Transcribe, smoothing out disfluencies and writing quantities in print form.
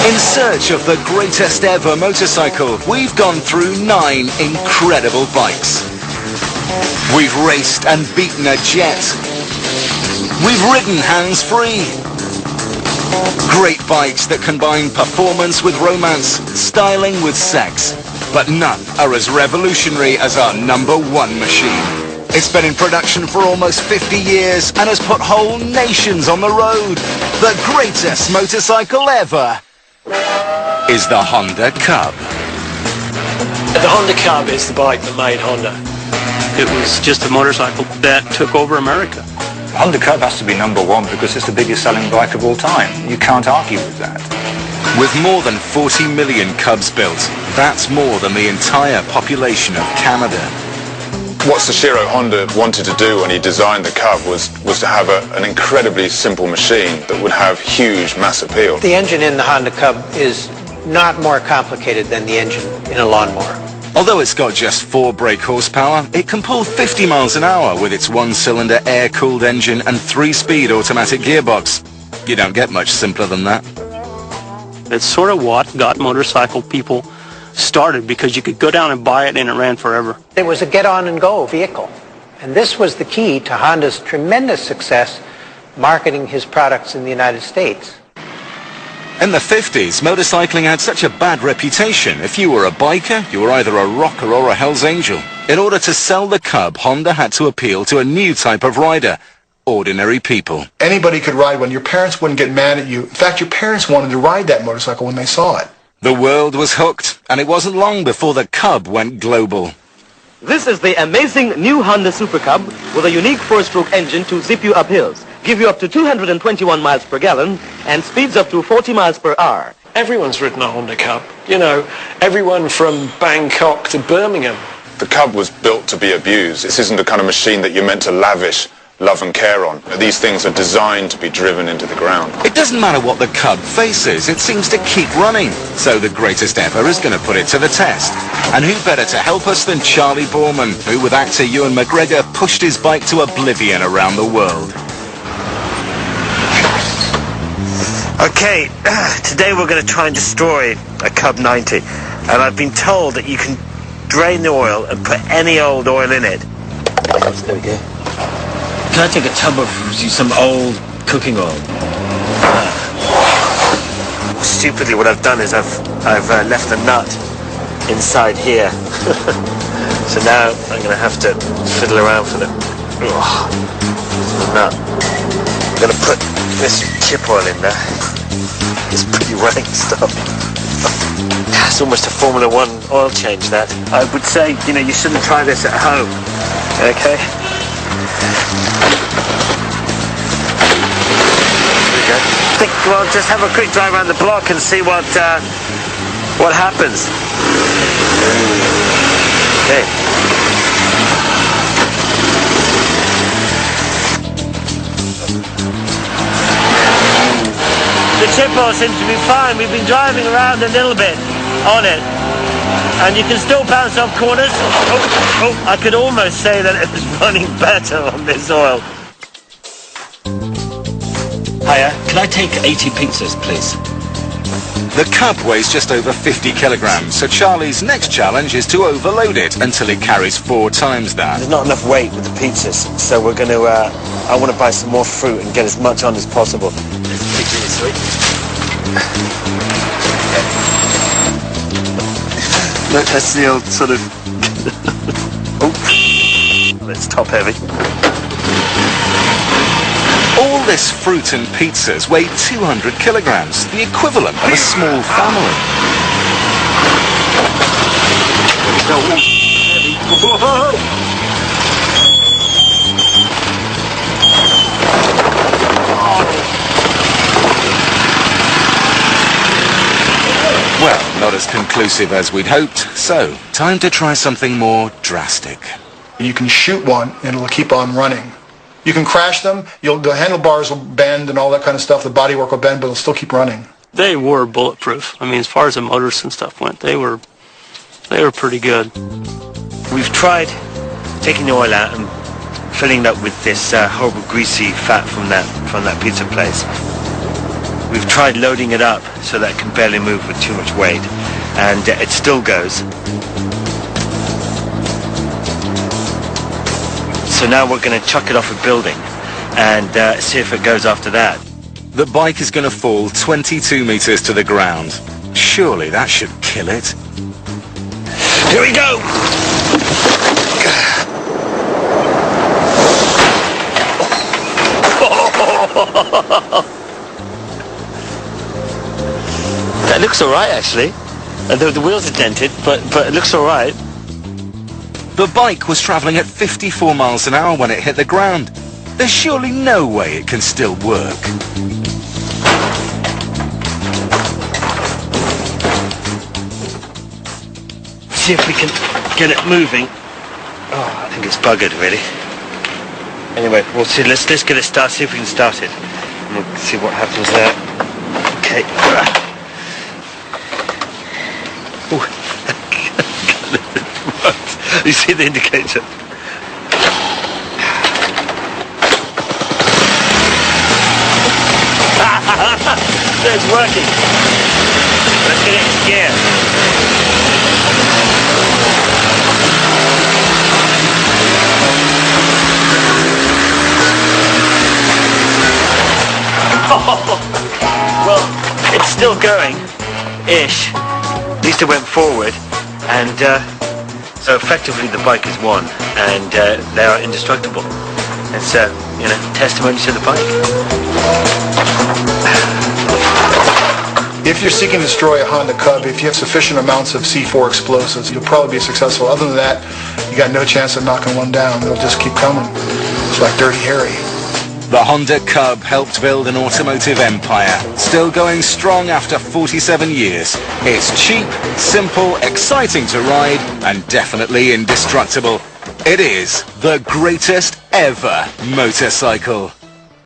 In search of the greatest ever motorcycle, we've gone through 9 incredible bikes. We've raced and beaten a jet. We've ridden hands-free. Great bikes that combine performance with romance, styling with sex. But none are as revolutionary as our #1 machine. It's been in production for almost 50 years and has put whole nations on the road. The greatest motorcycle ever is the Honda CUB. The Honda CUB is the bike that made Honda. It was just a motorcycle that took over America. Honda CUB has to be #1 because it's the biggest selling bike of all time. You can't argue with that. With more than 40 million CUBs built, that's more than the entire population of Canada. What Soichiro Honda wanted to do when he designed the CUB was to have an incredibly simple machine that would have huge mass appeal. The engine in the Honda CUB is not more complicated than the engine in a lawnmower. Although it's got just 4 brake horsepower, it can pull 50 miles an hour with its 1-cylinder air-cooled engine and 3-speed automatic gearbox. You don't get much simpler than that. It's sort of what got motorcycle people started, because you could go down and buy it and it ran forever. It was a get-on-and-go vehicle, and this was the key to Honda's tremendous success marketing his products in the United States. In the 50s, motorcycling had such a bad reputation. If you were a biker, you were either a rocker or a Hell's Angel. In order to sell the CUB, Honda had to appeal to a new type of rider: ordinary people. Anybody could ride one. Your parents wouldn't get mad at you. In fact, your parents wanted to ride that motorcycle when they saw it. The world was hooked, and it wasn't long before the CUB went global. This is the amazing new Honda Super CUB with a unique 4-stroke engine to zip you up hills, give you up to 221 miles per gallon, and speeds up to 40 miles per hour. Everyone's ridden a Honda CUB. You know, everyone from Bangkok to Birmingham. The CUB was built to be abused. This isn't the kind of machine that you're meant to lavish love and care on. These things are designed to be driven into the ground. It doesn't matter what the CUB faces, it seems to keep running. So the greatest ever is going to put it to the test. And who better to help us than Charlie Borman, who with actor Ewan McGregor pushed his bike to oblivion around the world. Okay, today we're going to try and destroy a CUB 90. And I've been told that you can drain the oil and put any old oil in it. Yes, there we go. Can I take a tub of some old cooking oil? Stupidly, what I've done is I've left the nut inside here. So now I'm going to have to fiddle around for the nut. I'm going to put this chip oil in there. It's pretty rank stuff. It's almost a Formula 1 oil change, that. I would say, you know, you shouldn't try this at home. Okay? I think we'll just have a quick drive around the block and see what happens. Okay. The chip oil seems to be fine. We've been driving around a little bit on it, and you can still bounce off corners. Oh, I could almost say that it was running better on this oil. Hiya, can I take 80 pizzas, please? The CUB weighs just over 50 kilograms, so Charlie's next challenge is to overload it until it carries 4 times that. There's not enough weight with the pizzas, so we're going to, I want to buy some more fruit and get as much on as possible. It's sweet. Look, that's the old sort of... Oh, that's top heavy. All this fruit and pizzas weigh 200 kilograms, the equivalent of a small family. Well, not as conclusive as we'd hoped, so time to try something more drastic. You can shoot one and it'll keep on running. You can crash them, the handlebars will bend and all that kind of stuff, the bodywork will bend, but it'll still keep running. They were bulletproof. I mean, as far as the motors and stuff went, they were pretty good. We've tried taking the oil out and filling it up with this horrible greasy fat from that pizza place. We've tried loading it up so that it can barely move with too much weight, and it still goes. So now we're going to chuck it off a building and see if it goes after that. The bike is going to fall 22 meters to the ground. Surely that should kill it. Here we go! That looks alright actually. The wheels are dented, but it looks alright. The bike was travelling at 54 miles an hour when it hit the ground. There's surely no way it can still work. See if we can get it moving. Oh, I think it's buggered really. Anyway, we'll see. Let's get it started. See if we can start it. And we'll see what happens there. Okay. Ooh. You see the indicator? It's working. Let's get it in gear. Well, it's still going-ish. At least it went forward, and so effectively the bike is won, and they are indestructible. It's testimony to the bike. If you're seeking to destroy a Honda CUB, if you have sufficient amounts of C4 explosives, you'll probably be successful. Other than that, you got no chance of knocking one down. They'll just keep coming. It's like Dirty Harry. The Honda CUB helped build an automotive empire, still going strong after 47 years. It's cheap, simple, exciting to ride, and definitely indestructible. It is the greatest ever motorcycle.